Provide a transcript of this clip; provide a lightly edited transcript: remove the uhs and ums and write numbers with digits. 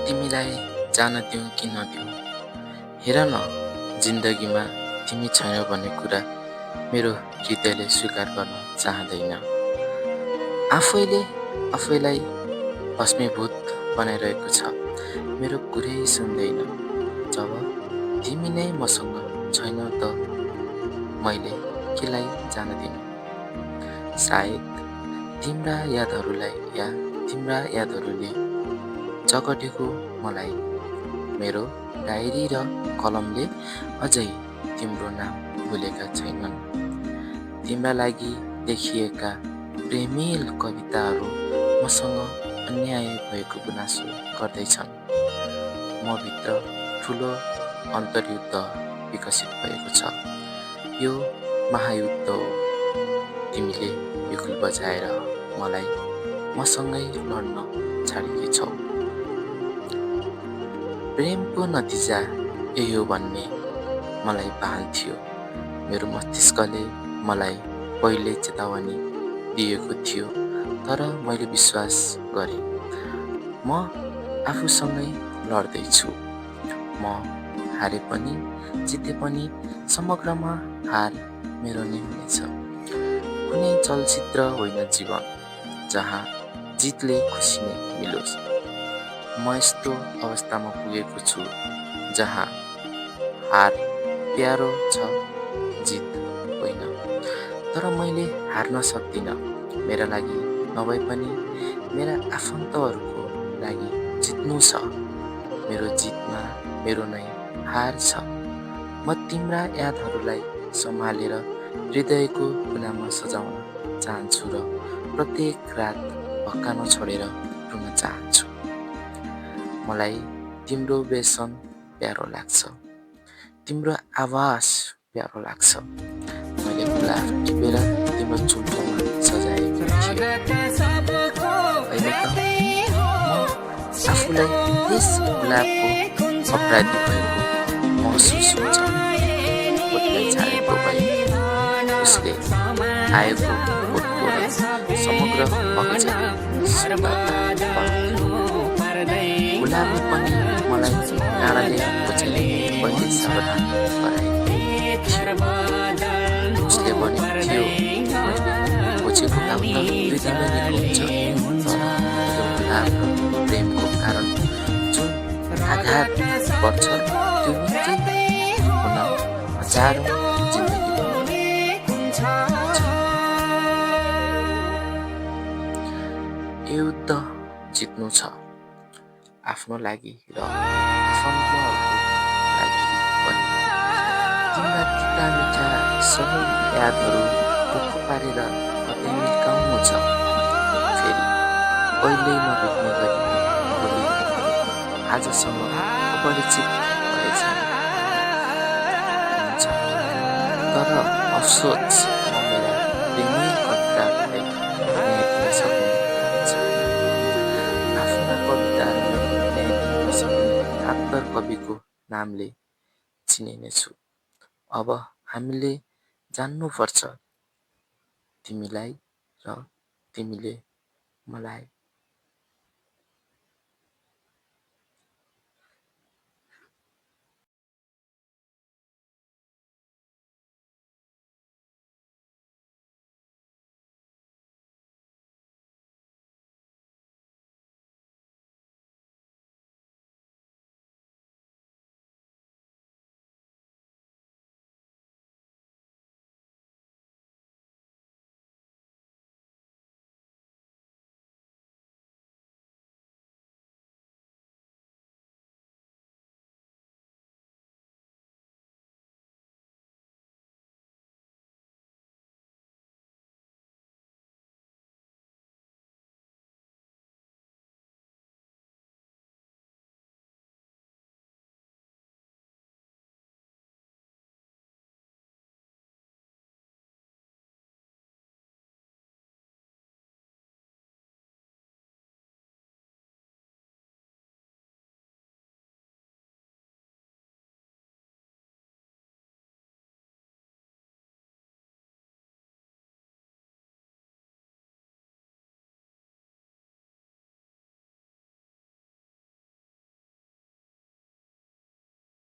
तिमीलाई जान दिउँ कि नदिउँ, हेर न जिन्दगीमा तिमी छैनौ भन्ने कुरा मेरो हृदयले स्वीकार गर्न चाहँदैन। आफैले आफैलाई भस्मीभूत बनाइरहेको छ, मेरो कुरै सुन्दैन। जब तिमी नै मसँग छैनौ त मैले केलाई जान दिनु। सायद तिम्रा यादहरूले जगटेको मलाई मेरो डायरी र कलमले अझै तिम्रो नाम भुलेका छैनन्। तिम्रा लागि लेखिएका प्रेमिल कविताहरू मसँग अन्याय भएको गुनासो गर्दैछन्। म भित्र ठुलो अन्तर्युद्ध विकसित भएको छ। यो महायुद्ध हो। तिमीले बिगुल बजाएर मलाई मसँगै लड्न छाडेकी छौ। प्रेमको नतिजा यही हो भन्ने मलाई भान थियो। मेरो मस्तिष्कले मलाई पहिले चेतावनी दिएको थियो, तर मैले विश्वास गरेँ। म आफूसँगै लड्दैछु। म हारे पनि जिते पनि समग्रमा हार मेरो नै हुनेछ। कुनै चलचित्र होइन जीवन जहाँ जितले खुसी नै मिलोस्। म यस्तो अवस्थामा पुगेको छु जहाँ हार प्यारो छ, जित होइन। तर मैले हार्न सक्दिनँ। मेरा लागि नभए पनि मेरा आफन्तहरूको लागि जित्नु छ। मेरो जितमा मेरो नै हार छ। म तिम्रा यादहरूलाई सम्हालेर हृदयको कुनामा सजाउन चाहन्छु र प्रत्येक रात भक्कान छोडेर रुन चाहन्छु। मलाई तिम्रो व्यसन प्यारो लाग्छ, तिम्रो आवाज प्यारो लाग्छ। मैले गुलाब टिपेर तिम्रो चुम्पोमा सजाएको थिएँ। अहिले त म आफूलाई त्यस गुलाबको अपराधी भएको महसुस हुन्छ। ओठलाई छाडेको भए उसले आएको ओठकोले समग्र बगैँचाको सुन्दरता बढाउँथ्यो। गुलाबले पनि मलाई काँडाले खोजेर पहिले सावधान गराएको थियो। उसले भनेको थियो, मैले खोजेको काम त 2 दिनमै निको हुन्छ, तर यो गुलाब र प्रेमको कारण जुन आघात पर्छ त्यो निकै हुन हजारौं जिन्दगी पनि हुन्छ। यो युद्ध जित्नु छ, आफ्नो लागि र आफन्तहरूको लागि पनि। तिम्रा तिता मिठा सबै यादहरू पोखो पारेर कतै मिल्काउनु छ। फेरि कहिल्यै नभेट्ने गरी भोलि आजसँग अपरिचित भए जाने हुन्छ। तर अफसोस म मेरा प्रेमी कविताहरूलाई न्याय दिन सक्ने छैन। आफ्ना कविताहरूलाई न्याय दिन नसक्ने कातर कविको नामले चिनिनेछु। अब हामीले जान्नुपर्छ, तिमीलाई र तिमीले मलाई।